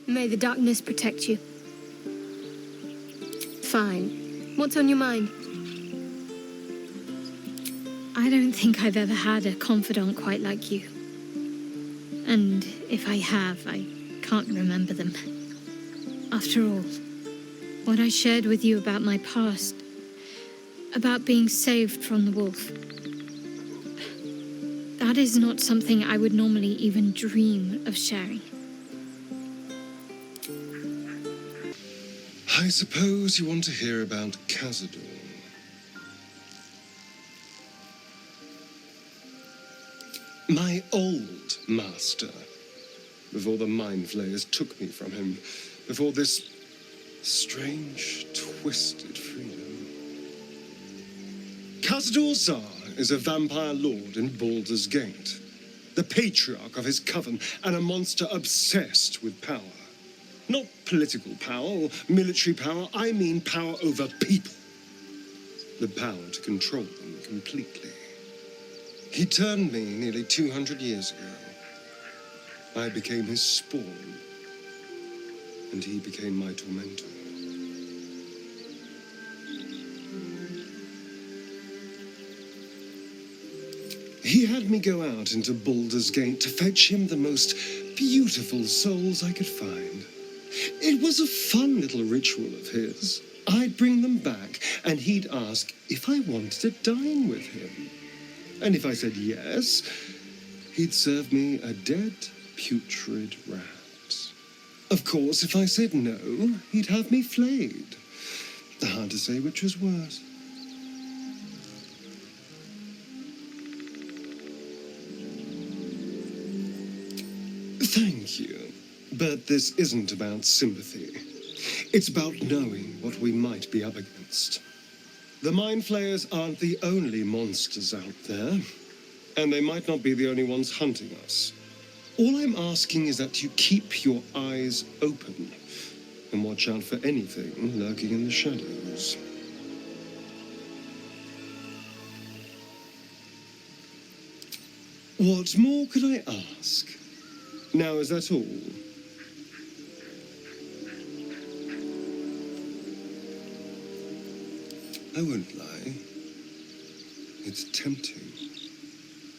May the darkness protect you. Fine. What's on your mind? I don't think I've ever had a confidant quite like you. And if I have, I can't remember them. After all, what I shared with you about my past, about being saved from the wolf, that is not something I would normally even dream of sharing. I suppose you want to hear about Cazador. My old master, before the mind flayers took me from him, before this strange, twisted freedom. Cazador Zar is a vampire lord in Baldur's Gate, the patriarch of his coven, and a monster obsessed with power. Not political power or military power, I mean power over people. The power to control them completely. He turned me nearly 200 years ago. I became his spawn, and he became my tormentor. He had me go out into Baldur's Gate to fetch him the most beautiful souls I could find. It was a fun little ritual of his. I'd bring them back, and he'd ask if I wanted to dine with him. And if I said yes, he'd serve me a dead, putrid rat. Of course, if I said no, he'd have me flayed. Hard to say which was worse. Thank you. But this isn't about sympathy. It's about knowing what we might be up against. The mind flayers aren't the only monsters out there, and they might not be the only ones hunting us. All I'm asking is that you keep your eyes open and watch out for anything lurking in the shadows. What more could I ask? Now, is that all? I won't lie. It's tempting.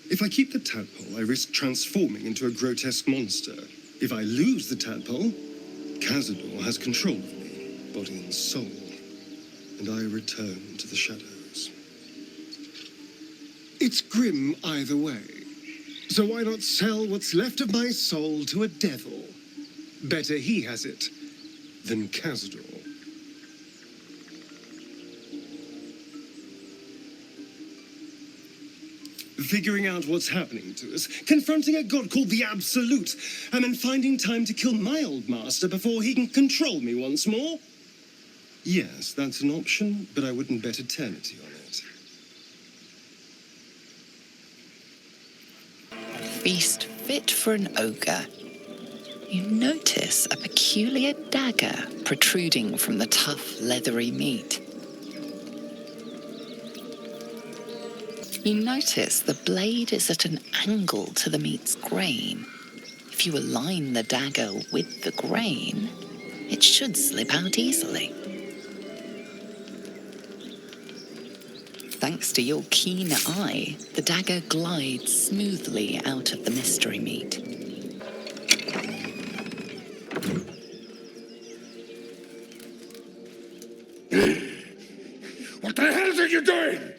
If I keep the tadpole, I risk transforming into a grotesque monster. If I lose the tadpole, Cazador has control of me, body and soul, and I return to the shadows. It's grim either way. So why not sell what's left of my soul to a devil? Better he has it than Cazador. Figuring out what's happening to us, confronting a god called the Absolute, and then finding time to kill my old master before he can control me once more? Yes, that's an option, but I wouldn't bet eternity on it. Feast fit for an ogre. You notice a peculiar dagger protruding from the tough, leathery meat. You notice the blade is at an angle to the meat's grain. If you align the dagger with the grain, it should slip out easily. Thanks to your keen eye, the dagger glides smoothly out of the mystery meat. What the hell are you doing?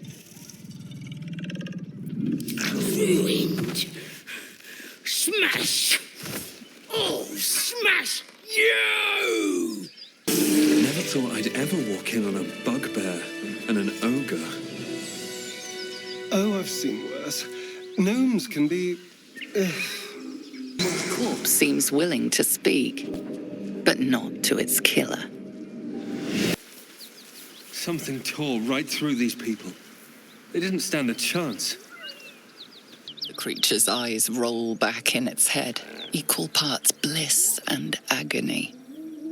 Ruined. Smash! Oh, smash you! Never thought I'd ever walk in on a bugbear and an ogre. Oh, I've seen worse. Gnomes can be... The corpse seems willing to speak, but not to its killer. Something tore right through these people. They didn't stand a chance. The creature's eyes roll back in its head, equal parts bliss and agony.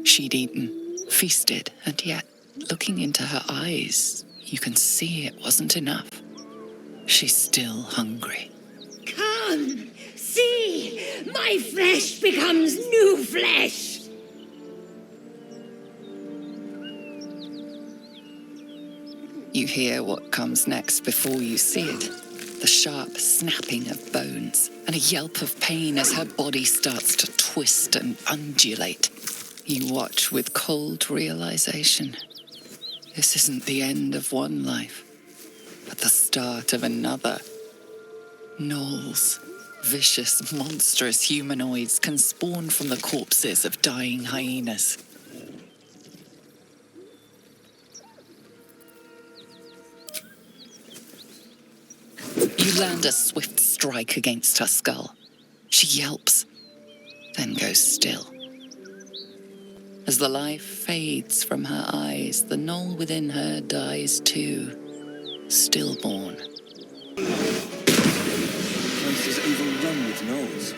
She'd eaten, feasted, and yet, looking into her eyes, you can see it wasn't enough. She's still hungry. Come, see! My flesh becomes new flesh! You hear what comes next before you see it. The sharp snapping of bones and a yelp of pain as her body starts to twist and undulate. You watch with cold realization. This isn't the end of one life, but the start of another. Gnolls, vicious, monstrous humanoids can spawn from the corpses of dying hyenas. You land a swift strike against her skull. She yelps, then goes still. As the life fades from her eyes, the gnoll within her dies too, stillborn. The place is overrun with gnolls.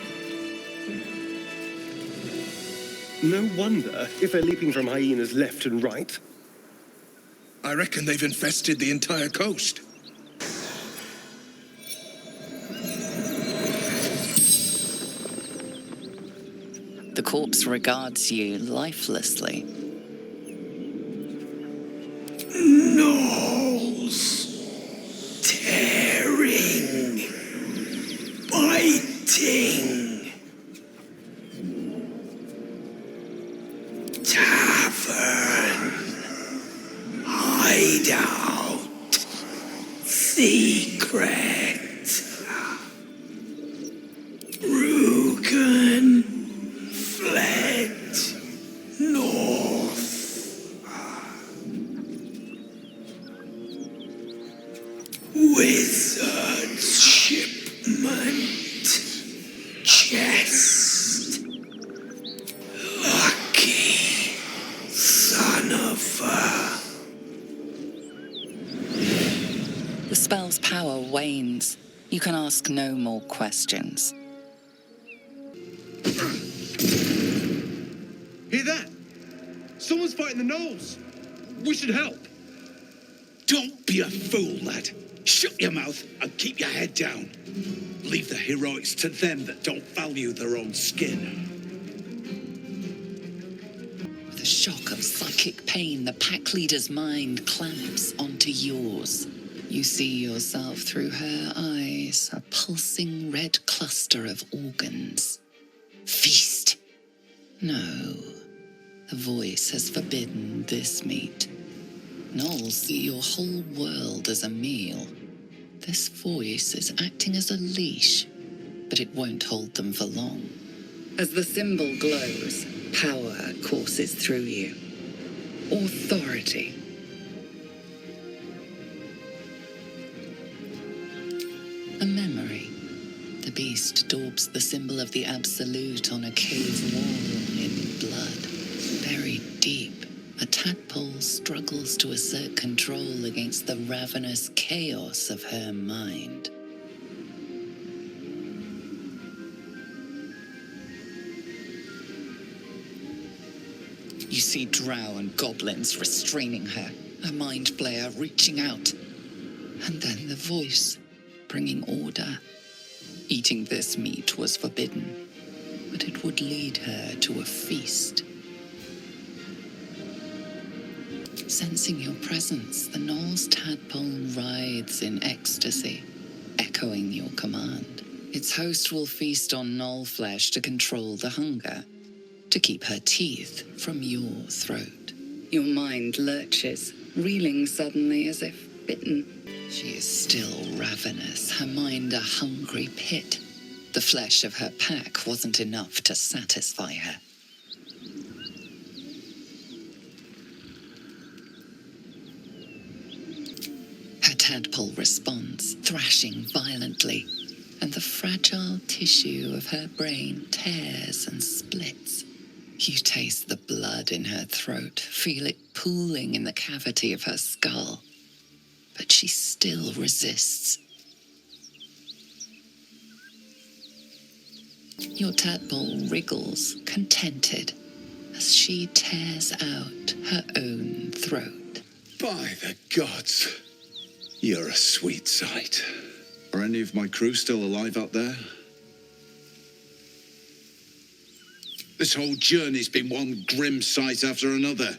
No wonder if they're leaping from hyenas left and right. I reckon they've infested the entire coast. The corpse regards you lifelessly. Gnolls. Tearing. Biting. Tavern. Hideout. Secret. Rugen. Fled north. Wizard's shipment. Chest. Lucky son of a... The spell's power wanes. You can ask no more questions. Hear that? Someone's fighting the gnolls. We should help. Don't be a fool, lad. Shut your mouth and keep your head down. Leave the heroics to them that don't value their own skin. With a shock of psychic pain, the pack leader's mind clamps onto yours. You see yourself through her eyes, a pulsing red cluster of organs. Feast. No, the voice has forbidden this meat. Gnolls see your whole world as a meal. This voice is acting as a leash, but it won't hold them for long. As the symbol glows, power courses through you. Authority. A memory. The beast daubs the symbol of the absolute on a cave wall in blood. Buried deep, a tadpole struggles to assert control against the ravenous chaos of her mind. You see drow and goblins restraining her, a mind flayer reaching out. And then the voice, bringing order. Eating this meat was forbidden, but it would lead her to a feast. Sensing your presence, the gnoll's tadpole writhes in ecstasy, echoing your command. Its host will feast on gnoll flesh to control the hunger, to keep her teeth from your throat. Your mind lurches, reeling suddenly as if bitten. She is still ravenous, her mind a hungry pit. The flesh of her pack wasn't enough to satisfy her. Her tadpole responds, thrashing violently, and the fragile tissue of her brain tears and splits. You taste the blood in her throat, feel it pooling in the cavity of her skull. But she still resists. Your tadpole wriggles, contented, as she tears out her own throat. By the gods, you're a sweet sight. Are any of my crew still alive out there? This whole journey's been one grim sight after another.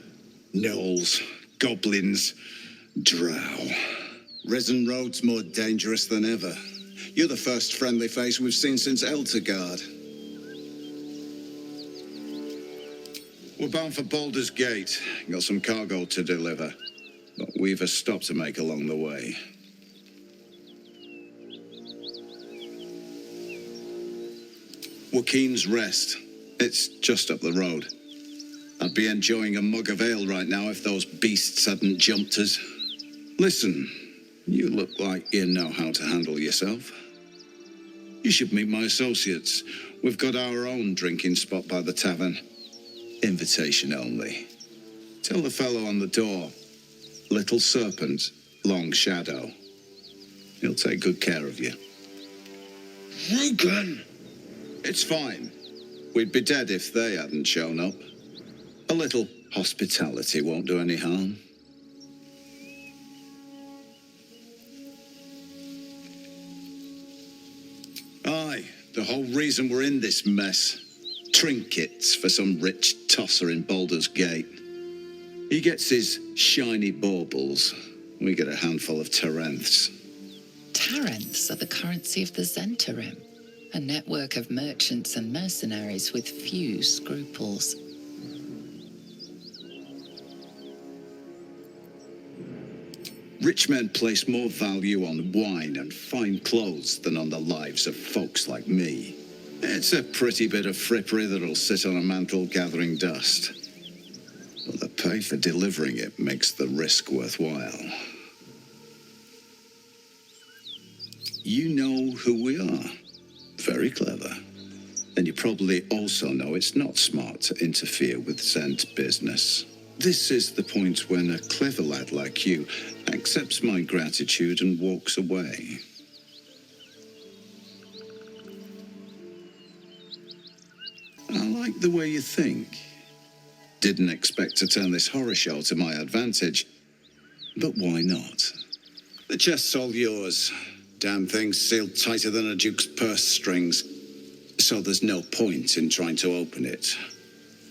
Gnolls, goblins, Drow. Risen Road's more dangerous than ever. You're the first friendly face we've seen since Eltergard. We're bound for Baldur's Gate. Got some cargo to deliver. But we've a stop to make along the way. Joaquin's Rest. It's just up the road. I'd be enjoying a mug of ale right now if those beasts hadn't jumped us. Listen, you look like you know how to handle yourself. You should meet my associates. We've got our own drinking spot by the tavern. Invitation only. Tell the fellow on the door. Little serpent, long shadow. He'll take good care of you. Rugen! It's fine. We'd be dead if they hadn't shown up. A little hospitality won't do any harm. Aye, the whole reason we're in this mess. Trinkets for some rich tosser in Baldur's Gate. He gets his shiny baubles. We get a handful of taranths. Taranths are the currency of the Zentarim, a network of merchants and mercenaries with few scruples. Rich men place more value on wine and fine clothes than on the lives of folks like me. It's a pretty bit of frippery that'll sit on a mantle gathering dust. But the pay for delivering it makes the risk worthwhile. You know who we are. Very clever. And you probably also know it's not smart to interfere with Zent business. This is the point when a clever lad like you accepts my gratitude and walks away. I like the way you think. Didn't expect to turn this horror show to my advantage, but why not? The chest's all yours. Damn thing's sealed tighter than a duke's purse strings, so there's no point in trying to open it.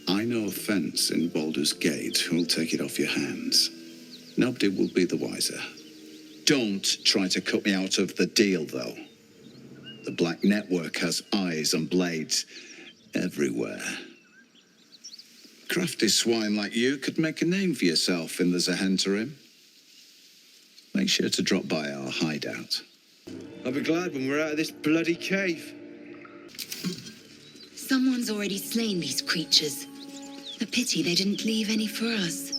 I know a fence in Baldur's Gate who'll take it off your hands. Nobody will be the wiser. Don't try to cut me out of the deal, though. The Black Network has eyes and blades everywhere. Crafty swine like you could make a name for yourself in the Zahentarim. Make sure to drop by our hideout. I'll be glad when we're out of this bloody cave. Someone's already slain these creatures. A pity they didn't leave any for us.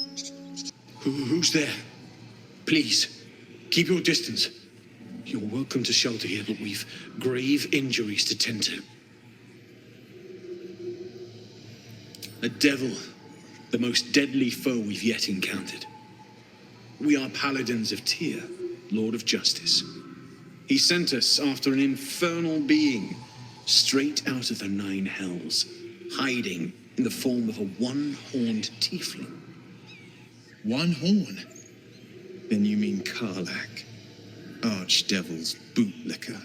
Who's there? Please, keep your distance. You're welcome to shelter here, but we've grave injuries to tend to. A devil, the most deadly foe we've yet encountered. We are paladins of Tyr, Lord of Justice. He sent us after an infernal being, straight out of the Nine Hells, hiding in the form of a one-horned tiefling. One horn? Then you mean Karlach, Archdevil's bootlicker.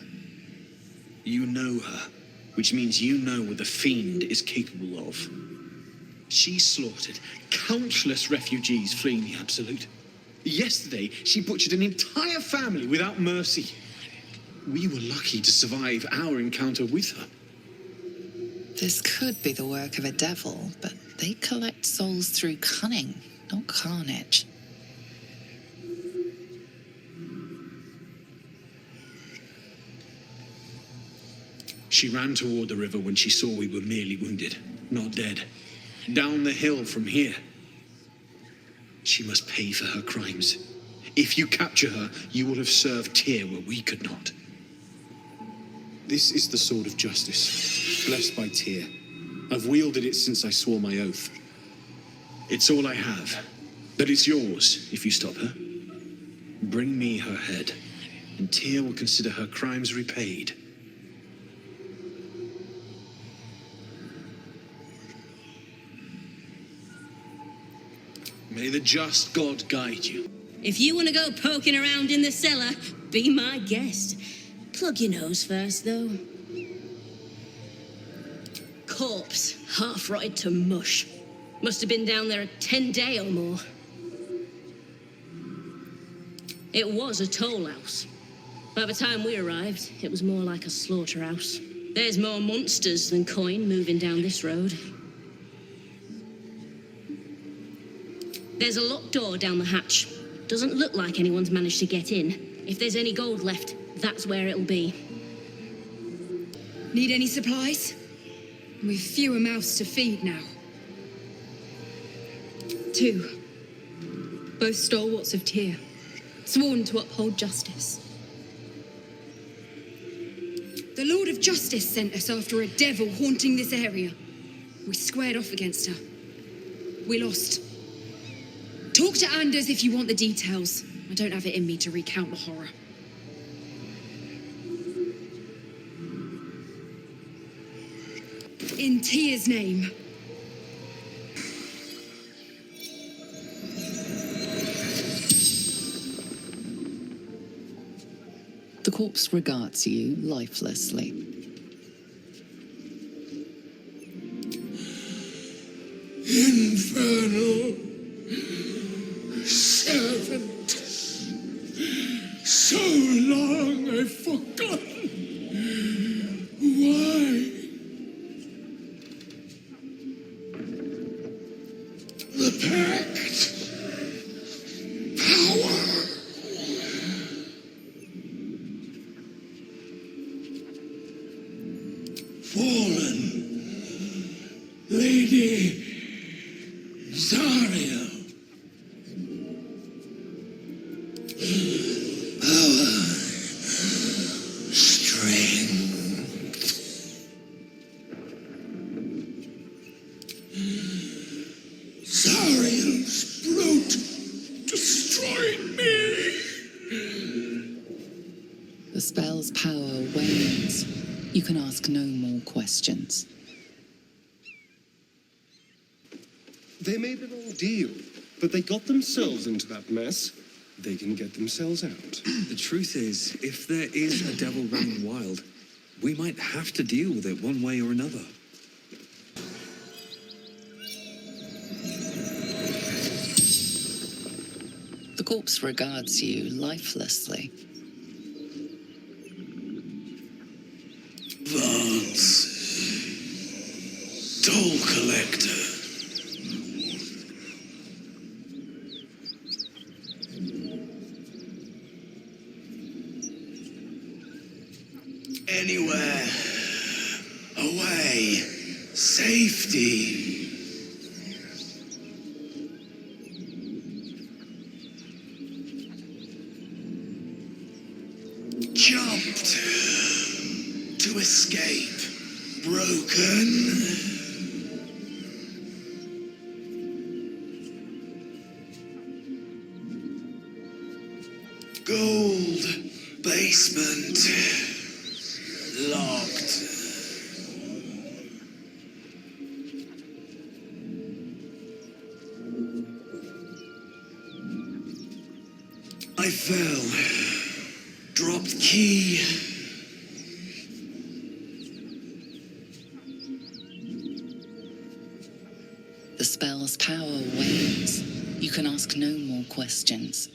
You know her, which means you know what the Fiend is capable of. She slaughtered countless refugees fleeing the Absolute. Yesterday, she butchered an entire family without mercy. We were lucky to survive our encounter with her. This could be the work of a devil, but they collect souls through cunning, not carnage. She ran toward the river when she saw we were merely wounded, not dead. Down the hill from here. She must pay for her crimes. If you capture her, you will have served Tyr where we could not. This is the sword of justice, blessed by Tyr. I've wielded it since I swore my oath. It's all I have, but it's yours if you stop her. Bring me her head, and Tyr will consider her crimes repaid. May the just God guide you. If you want to go poking around in the cellar, be my guest. Plug your nose first, though. Corpse, half rotted to mush. Must have been down there a 10-day or more. It was a toll house. By the time we arrived, it was more like a slaughterhouse. There's more monsters than coin moving down this road. There's a locked door down the hatch. Doesn't look like anyone's managed to get in. If there's any gold left, that's where it'll be. Need any supplies? We've fewer mouths to feed now. 2. Both stalwarts of Tyr, sworn to uphold justice. The Lord of Justice sent us after a devil haunting this area. We squared off against her. We lost. Talk to Anders if you want the details. I don't have it in me to recount the horror. In Tyr's name. The corpse regards you lifelessly. Infernal servant. So long I've forgotten why. The pact. Power. Fallen. Lady Zariel. Power. Strength. Zariel's brute destroyed me. The spell's power wanes. You can ask no more questions. They made an ordeal, but they got themselves into that mess. They can get themselves out. The truth is, if there is a devil running wild, we might have to deal with it one way or another. The corpse regards you lifelessly. Vance. Toll collector. Anywhere. Away. Safety. Jumped. To escape. Broken. Gold. Basement. Locked. I fell. Dropped key. The spell's power wanes. You can ask no more questions.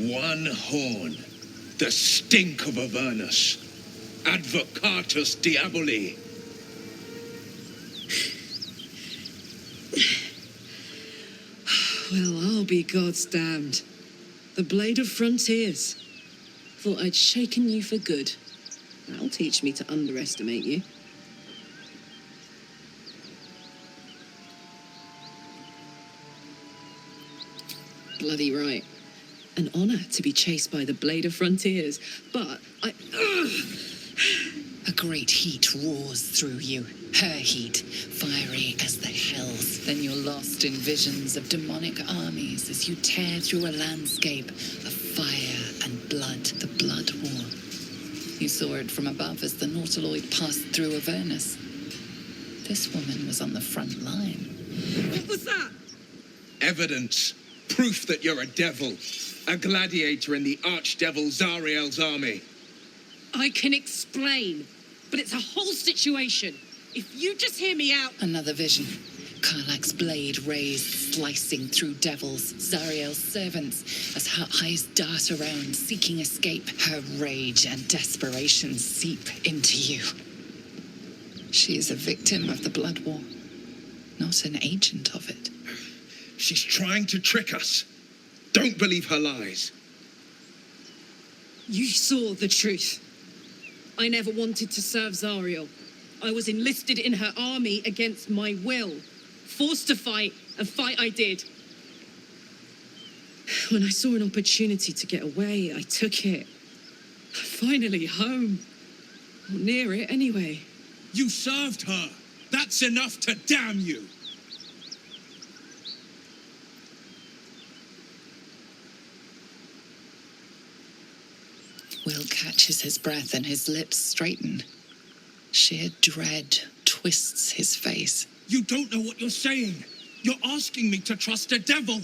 One horn, the stink of Avernus, advocatus diaboli. Well, I'll be God's damned. The blade of frontiers. Thought I'd shaken you for good. That'll teach me to underestimate you. Bloody right. An honor to be chased by the blade of frontiers, but A great heat roars through you. Her heat, fiery as the hells. Then you're lost in visions of demonic armies as you tear through a landscape of fire and blood, the blood war. You saw it from above as the Nautiloid passed through Avernus. This woman was on the front line. What was that? Evidence, proof that you're a devil, a gladiator in the archdevil Zariel's army. I can explain, but it's a whole situation. If you just hear me out... Another vision. Karlak's blade raised, slicing through devils, Zariel's servants, as her eyes dart around, seeking escape. Her rage and desperation seep into you. She is a victim of the Blood War, not an agent of it. She's trying to trick us. Don't believe her lies. You saw the truth. I never wanted to serve Zariel. I was enlisted in her army against my will. Forced to fight, and fight I did. When I saw an opportunity to get away, I took it. Finally home. Or near it, anyway. You served her. That's enough to damn you. Will catches his breath and his lips straighten. Sheer dread twists his face. You don't know what you're saying. You're asking me to trust a devil.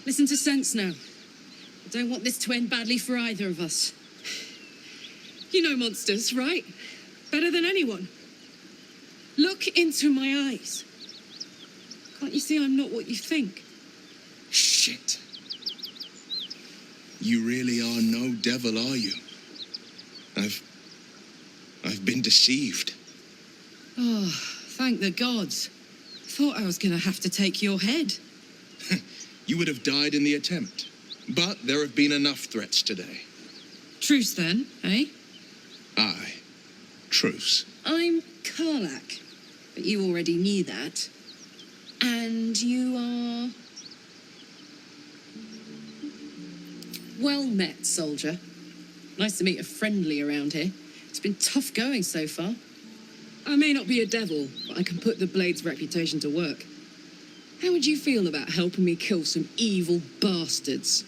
Listen to sense now. I don't want this to end badly for either of us. You know monsters, right? Better than anyone. Look into my eyes. Can't you see I'm not what you think? Shit. You really are no devil, are you? I've been deceived. Oh, thank the gods. Thought I was gonna have to take your head. You would have died in the attempt. But there have been enough threats today. Truce then, eh? Aye. Truce. I'm Karlak, but you already knew that. And you are... Well met, soldier. Nice to meet a friendly around here. It's been tough going so far. I may not be a devil, but I can put the Blade's reputation to work. How would you feel about helping me kill some evil bastards?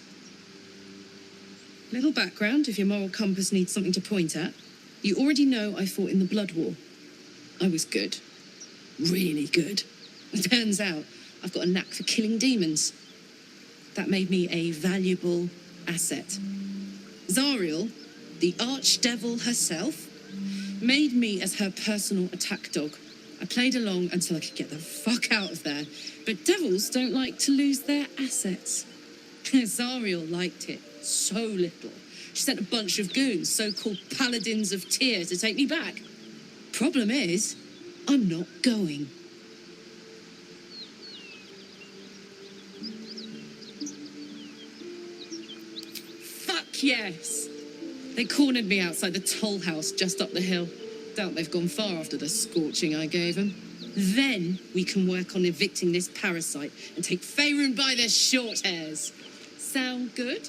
Little background, if your moral compass needs something to point at. You already know I fought in the Blood War. I was good. Really good. It turns out I've got a knack for killing demons. That made me a valuable asset. Zariel, the archdevil herself, made me as her personal attack dog. I played along until I could get the fuck out of there. But devils don't like to lose their assets. Zariel liked it so little. She sent a bunch of goons, so-called paladins of Tyr, to take me back. Problem is, I'm not going. Fuck yes! They cornered me outside the toll house just up the hill. Doubt they've gone far after the scorching I gave them. Then we can work on evicting this parasite and take Faerun by their short hairs. Sound good?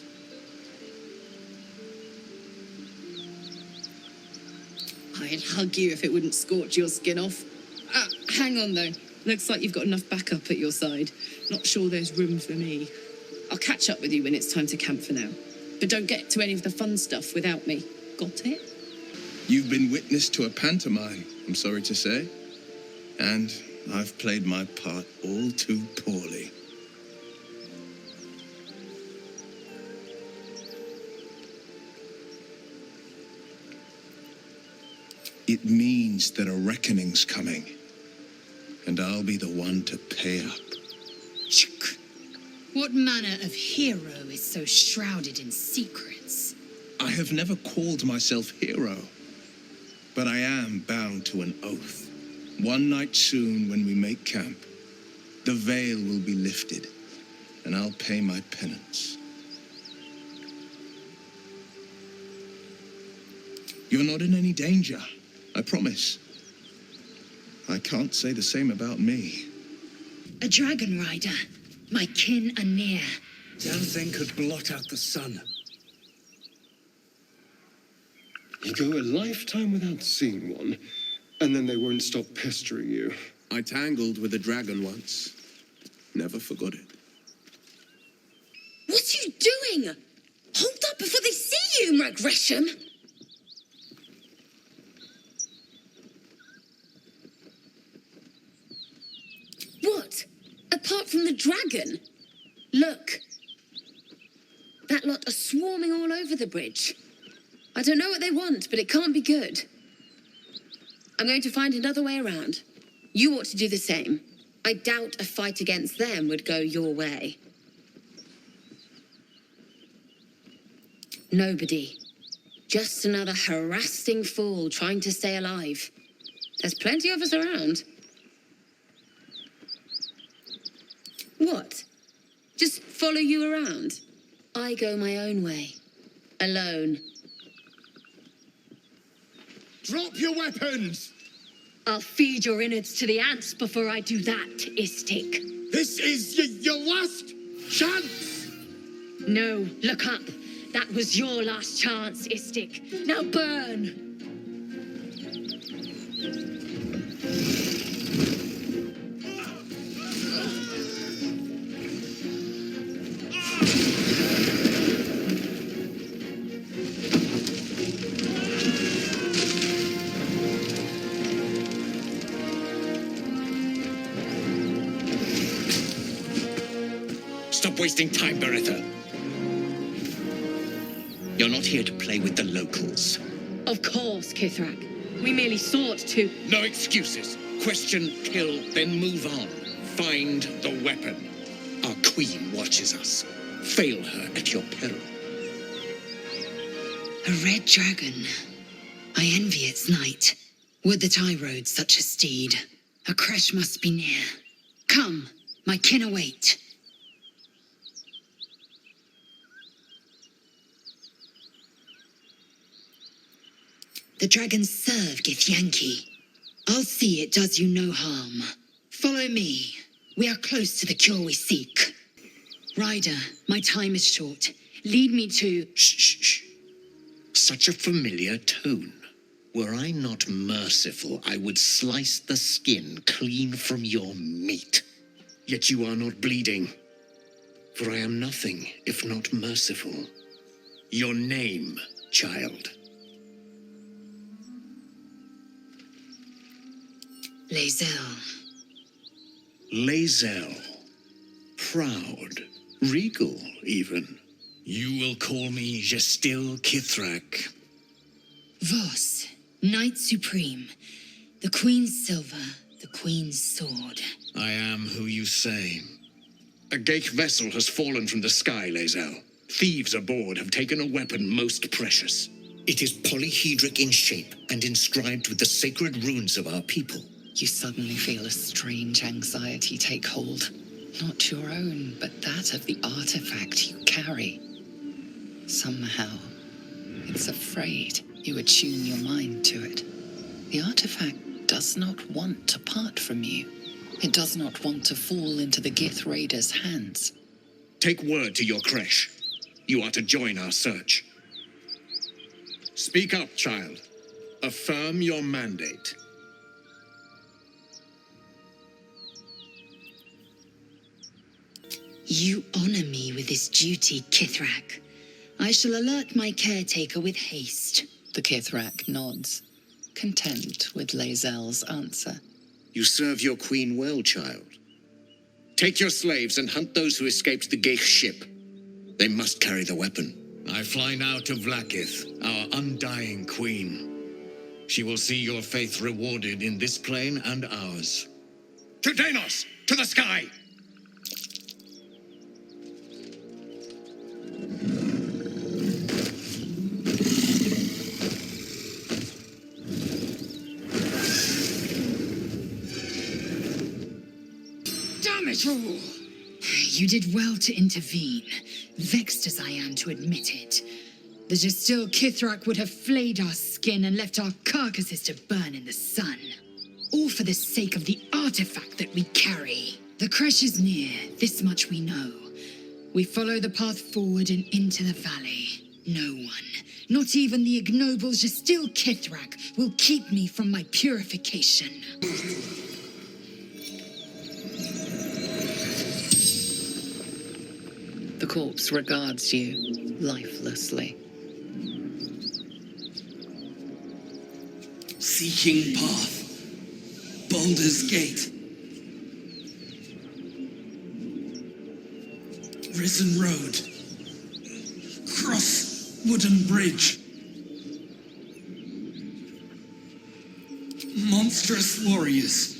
I'd hug you if it wouldn't scorch your skin off. Hang on though. Looks like you've got enough backup at your side. Not sure there's room for me. I'll catch up with you when it's time to camp for now. But don't get to any of the fun stuff without me. Got it? You've been witness to a pantomime, I'm sorry to say. And I've played my part all too poorly. It means that a reckoning's coming. And I'll be the one to pay up. What manner of hero is so shrouded in secrets? I have never called myself hero. But I am bound to an oath. One night soon, when we make camp, the veil will be lifted, and I'll pay my penance. You're not in any danger, I promise. I can't say the same about me. A dragon rider. My kin are near. Nothing could blot out the sun. You go a lifetime without seeing one, and then they won't stop pestering you. I tangled with a dragon once. Never forgot it. What are you doing? Hold up before they see you, Murg Gresham. What? Apart from the dragon? Look, That lot are swarming all over the bridge. I don't know what they want, but it can't be good. I'm going to find another way around. You ought to do the same. I doubt a fight against them would go your way. Nobody. Just another harassing fool trying to stay alive. There's plenty of us around. What? Just follow you around? I go my own way. Alone. Drop your weapons! I'll feed your innards to the ants before I do that, Istik. This is your last chance! No, look up. That was your last chance, Istik. Now burn! Stop wasting time, Beretta. You're not here to play with the locals. Of course, Kithrak. We merely sought to... No excuses. Question, kill, then move on. Find the weapon. Our queen watches us. Fail her at your peril. A red dragon. I envy its knight. Would that I rode such a steed. A crash must be near. Come, my kin await. The dragons serve Githyanki. I'll see it does you no harm. Follow me. We are close to the cure we seek. Rider, my time is short. Lead me to... Shh. Such a familiar tone. Were I not merciful, I would slice the skin clean from your meat. Yet you are not bleeding. For I am nothing if not merciful. Your name, child. Laëzell. Laëzell. Proud. Regal, even. You will call me Gestil Kithrak. Voss, Knight Supreme. The Queen's silver, the Queen's sword. I am who you say. A Geich vessel has fallen from the sky, Laëzell. Thieves aboard have taken a weapon most precious. It is polyhedric in shape and inscribed with the sacred runes of our people. You suddenly feel a strange anxiety take hold. Not your own, but that of the artifact you carry. Somehow, it's afraid you attune your mind to it. The artifact does not want to part from you. It does not want to fall into the Gith Raiders' hands. Take word to your creche. You are to join our search. Speak up, child. Affirm your mandate. You honor me with this duty, Kithrak. I shall alert my caretaker with haste. The Kithrak nods, content with Laizel's answer. You serve your queen well, child. Take your slaves and hunt those who escaped the Geich ship. They must carry the weapon. I fly now to Vlakith, our undying queen. She will see your faith rewarded in this plane and ours. To Danos! To the sky! Damn it all! You did well to intervene, vexed as I am to admit it. The Gestil Kithrak would have flayed our skin and left our carcasses to burn in the sun. All for the sake of the artifact that we carry. The creche is near, this much we know. We follow the path forward and into the valley. No one, not even the ignoble Gestil Kithrak, will keep me from my purification. The corpse regards you lifelessly. Seeking path. Baldur's Gate. Risen Road. wooden bridge. Monstrous warriors,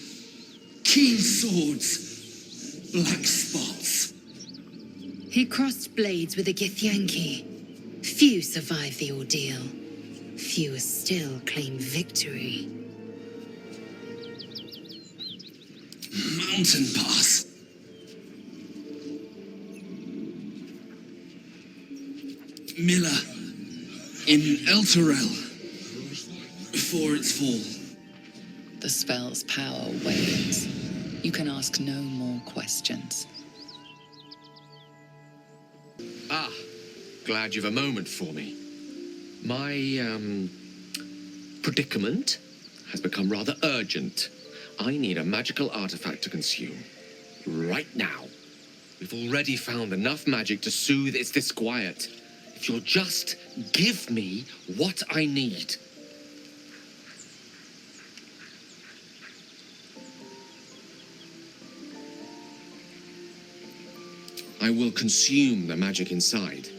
keen swords, black spots. He crossed blades with a gitьянки. Few survive the ordeal. Fewer still claim victory. Mountain pass. Miller in Elturel before its fall. The spell's power wanes. You can ask no more questions. Ah, glad you've a moment for me. My, predicament has become rather urgent. I need a magical artifact to consume. Right now. We've already found enough magic to soothe its disquiet. If you'll just give me what I need. I will consume the magic inside.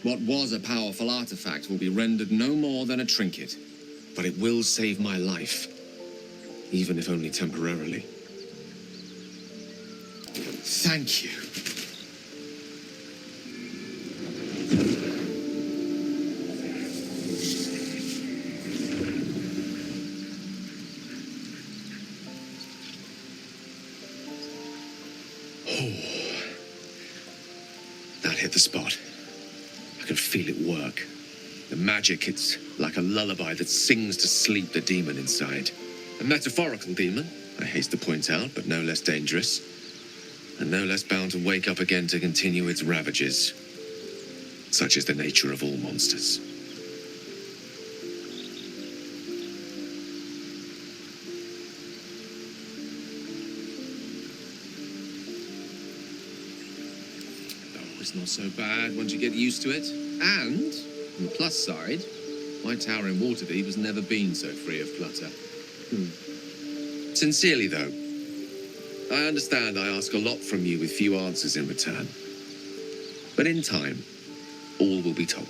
What was a powerful artifact will be rendered no more than a trinket, but it will save my life, even if only temporarily. Thank you. That hit the spot. I can feel it work. The magic, it's like a lullaby that sings to sleep the demon inside. A metaphorical demon, I haste to point out, but no less dangerous. And no less bound to wake up again to continue its ravages. Such is the nature of all monsters. It's not so bad once you get used to it. And, on the plus side, my tower in Waterdeep has never been so free of clutter. Sincerely, though, I understand I ask a lot from you with few answers in return. But in time, all will be told.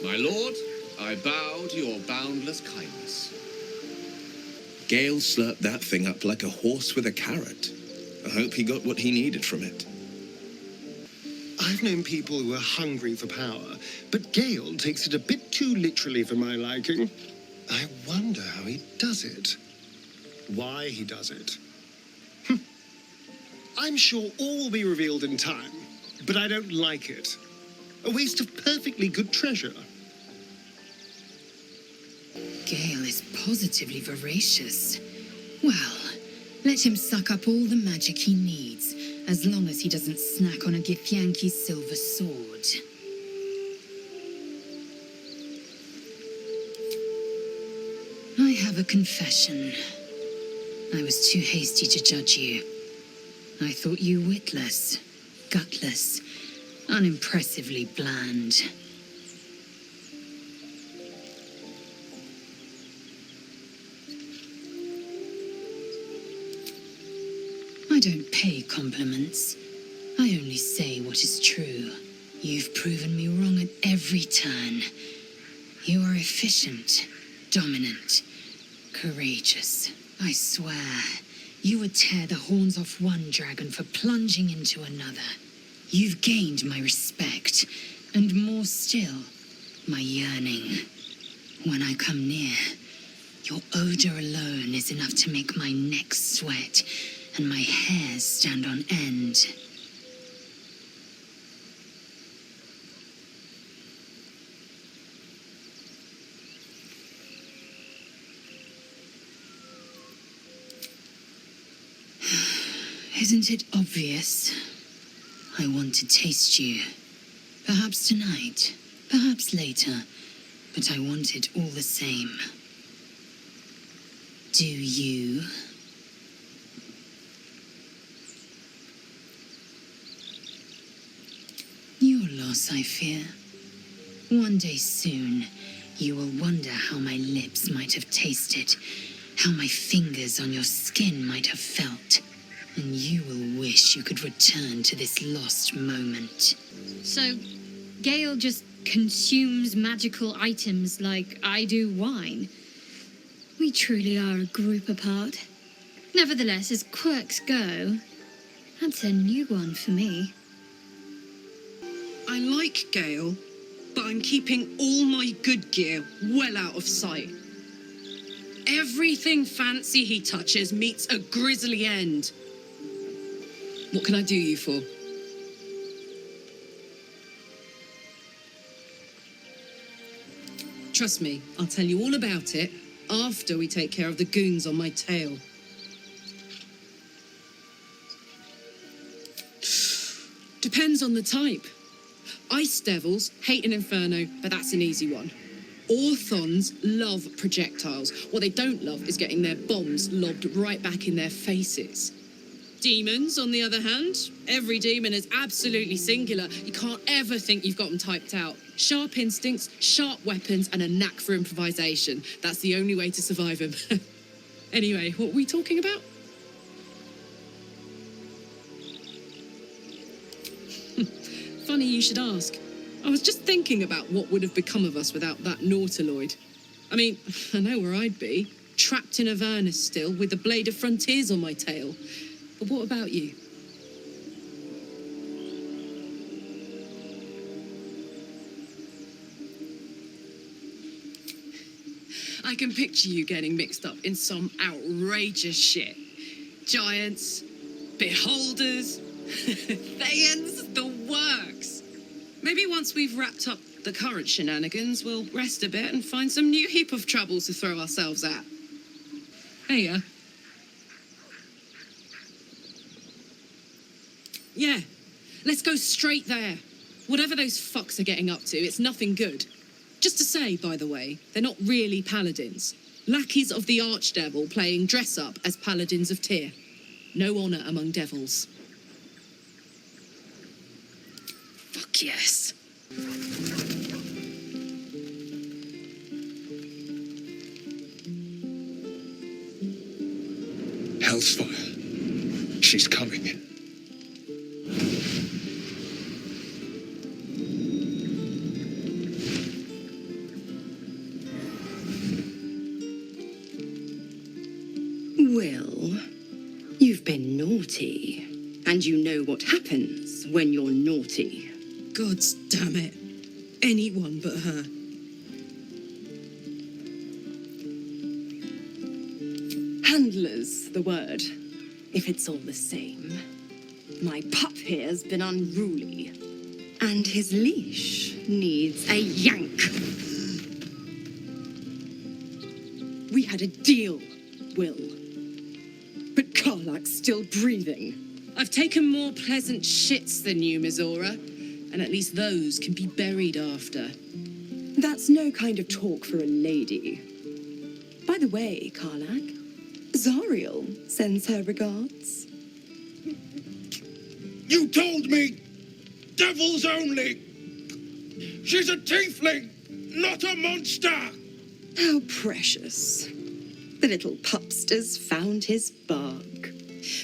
My lord, I bow to your boundless kindness. Gale slurped that thing up like a horse with a carrot. I hope he got what he needed from it. I've known people who are hungry for power, but Gale takes it a bit too literally for my liking. I wonder how he does it. Why he does it. I'm sure all will be revealed in time, but I don't like it. A waste of perfectly good treasure. Gale is positively voracious. Well, let him suck up all the magic he needs, as long as he doesn't snack on a gitьянки silver sword. I have a confession. I was too hasty to judge you. I thought you witless, gutless, unimpressively bland. I don't pay compliments. I only say what is true. You've proven me wrong at every turn. You are efficient, dominant, courageous. I swear, you would tear the horns off one dragon for plunging into another. You've gained my respect, and more still, my yearning. When I come near, your odor alone is enough to make my neck sweat and my hairs stand on end. Isn't it obvious? I want to taste you. Perhaps tonight, perhaps later, but I want it all the same. Do you? Your loss, I fear. One day soon, you will wonder how my lips might have tasted, how my fingers on your skin might have felt. And you will wish you could return to this lost moment. So, Gale just consumes magical items like I do wine. We truly are a group apart. Nevertheless, as quirks go, that's a new one for me. I like Gale, but I'm keeping all my good gear well out of sight. Everything fancy he touches meets a grisly end. What can I do you for? Trust me, I'll tell you all about it after we take care of the goons on my tail. Depends on the type. Ice devils hate an inferno, but that's an easy one. Orthons love projectiles. What they don't love is getting their bombs lobbed right back in their faces. Demons, on the other hand, every demon is absolutely singular. You can't ever think you've got them typed out. Sharp instincts, sharp weapons, and a knack for improvisation. That's the only way to survive them. Anyway, what were we talking about? Funny you should ask. I was just thinking about what would have become of us without that nautiloid. I mean, I know where I'd be. Trapped in Avernus still, with the blade of frontiers on my tail. But what about you? I can picture you getting mixed up in some outrageous shit. Giants, beholders, Thayans, the works. Maybe once we've wrapped up the current shenanigans, we'll rest a bit and find some new heap of troubles to throw ourselves at. Hey, yeah, let's go straight there. Whatever those fucks are getting up to, it's nothing good. Just to say, by the way, they're not really paladins. Lackeys of the Archdevil playing dress-up as paladins of Tyr. No honour among devils. Fuck yes. Hell's fire. She's coming. Will, you've been naughty, and you know what happens when you're naughty. God's damn it. Anyone but her. Handler's the word, if it's all the same. My pup here's been unruly, and his leash needs a yank. We had a deal, Will. But Karlak's still breathing. I've taken more pleasant shits than you, Mizora, and at least those can be buried after. That's no kind of talk for a lady. By the way, Karlak, Zariel sends her regards. You told me! Devils only! She's a tiefling, not a monster! How precious. The little pupster's found his bark.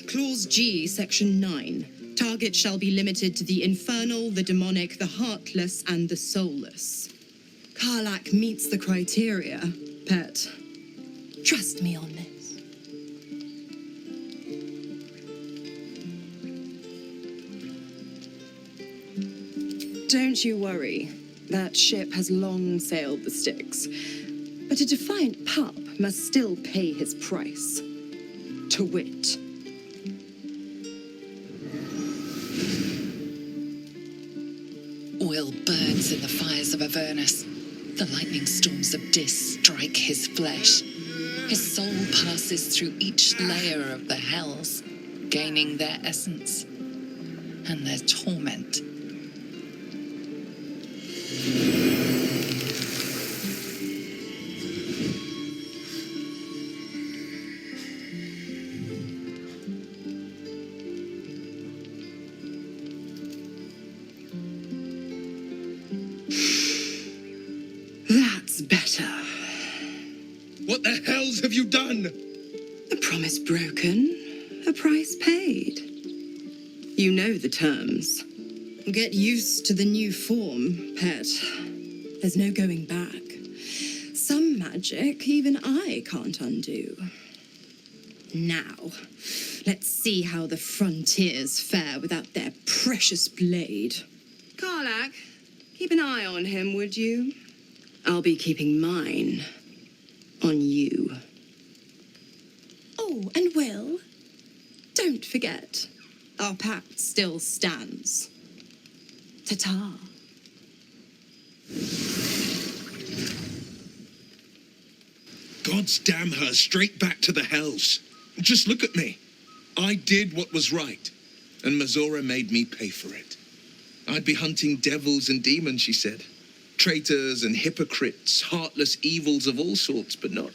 Clause G, Section 9. Target shall be limited to the infernal, the demonic, the heartless, and the soulless. Karlak meets the criteria, pet. Trust me on this. Don't you worry. That ship has long sailed the Styx. But a defiant pup must still pay his price. To wit. Uil burns in the fires of Avernus. The lightning storms of Dis strike his flesh. His soul passes through each layer of the hells, gaining their essence and their torment. That's better. What the hells have you done? A promise broken, a the price paid. You know the terms. Get used to the new form, pet. There's no going back. Some magic even I can't undo. Now, let's see how the frontiers fare without their precious blade. Karlach, keep an eye on him, would you? I'll be keeping mine on you. Oh, and Will, don't forget, our pact still stands. Ta-ta. God's damn her, straight back to the hells. Just look at me. I did what was right, and Mazora made me pay for it. I'd be hunting devils and demons, she said. Traitors and hypocrites, heartless evils of all sorts, but not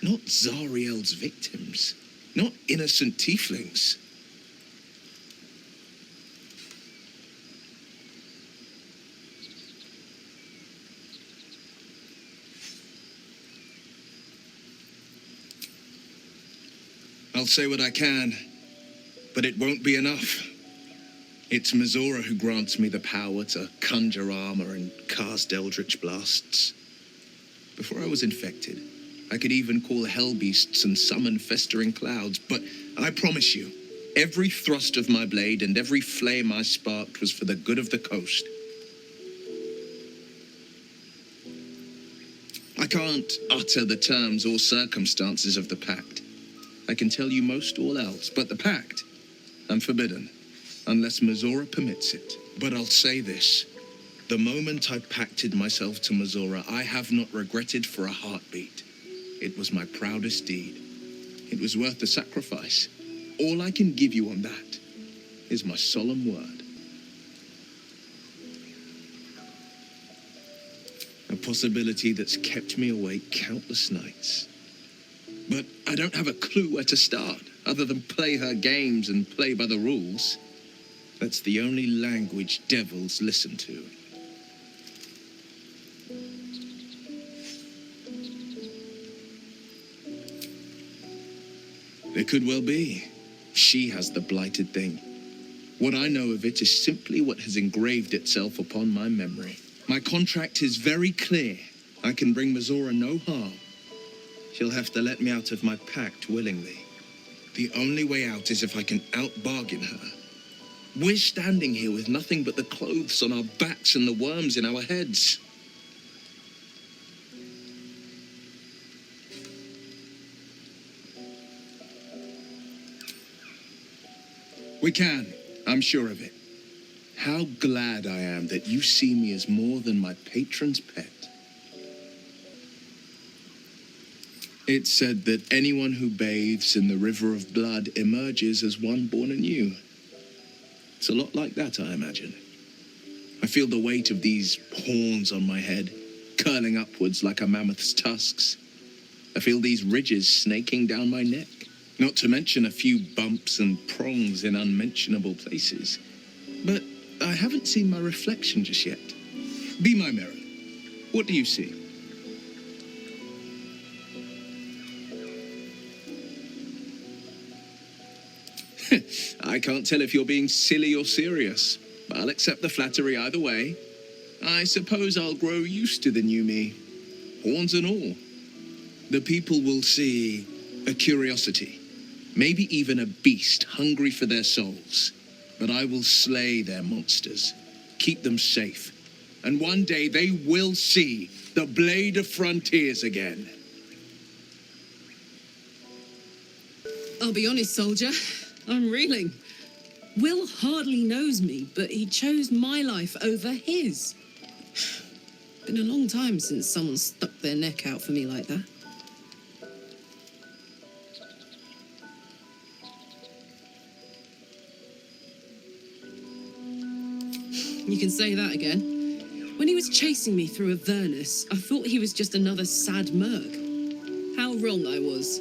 Zariel's victims. Not innocent tieflings. I'll say what I can, but it won't be enough. It's Mazora who grants me the power to conjure armor and cast eldritch blasts. Before I was infected, I could even call hell beasts and summon festering clouds, but I promise you, every thrust of my blade and every flame I sparked was for the good of the coast. I can't utter the terms or circumstances of the pact. I can tell you most all else, but the pact, I'm forbidden, unless Mazora permits it. But I'll say this. The moment I pacted myself to Mazora, I have not regretted for a heartbeat. It was my proudest deed. It was worth the sacrifice. All I can give you on that is my solemn word. A possibility that's kept me awake countless nights. But I don't have a clue where to start, other than play her games and play by the rules. That's the only language devils listen to. It could well be. She has the blighted thing. What I know of it is simply what has engraved itself upon my memory. My contract is very clear. I can bring Mazora no harm. She'll have to let me out of my pact willingly. The only way out is if I can out-bargain her. We're standing here with nothing but the clothes on our backs and the worms in our heads. We can. I'm sure of it. How glad I am that you see me as more than my patron's pet. It's said that anyone who bathes in the river of blood emerges as one born anew. It's a lot like that, I imagine. I feel the weight of these horns on my head, curling upwards like a mammoth's tusks. I feel these ridges snaking down my neck, not to mention a few bumps and prongs in unmentionable places. But I haven't seen my reflection just yet. Be my mirror. What do you see? I can't tell if you're being silly or serious. I'll accept the flattery either way. I suppose I'll grow used to the new me, horns and all. The people will see a curiosity, maybe even a beast hungry for their souls. But I will slay their monsters, keep them safe, and one day they will see the Blade of Frontiers again. I'll be honest, soldier. I'm reeling. Will hardly knows me, but he chose my life over his. Been a long time since someone stuck their neck out for me like that. You can say that again. When he was chasing me through Avernus, I thought he was just another sad merc. How wrong I was.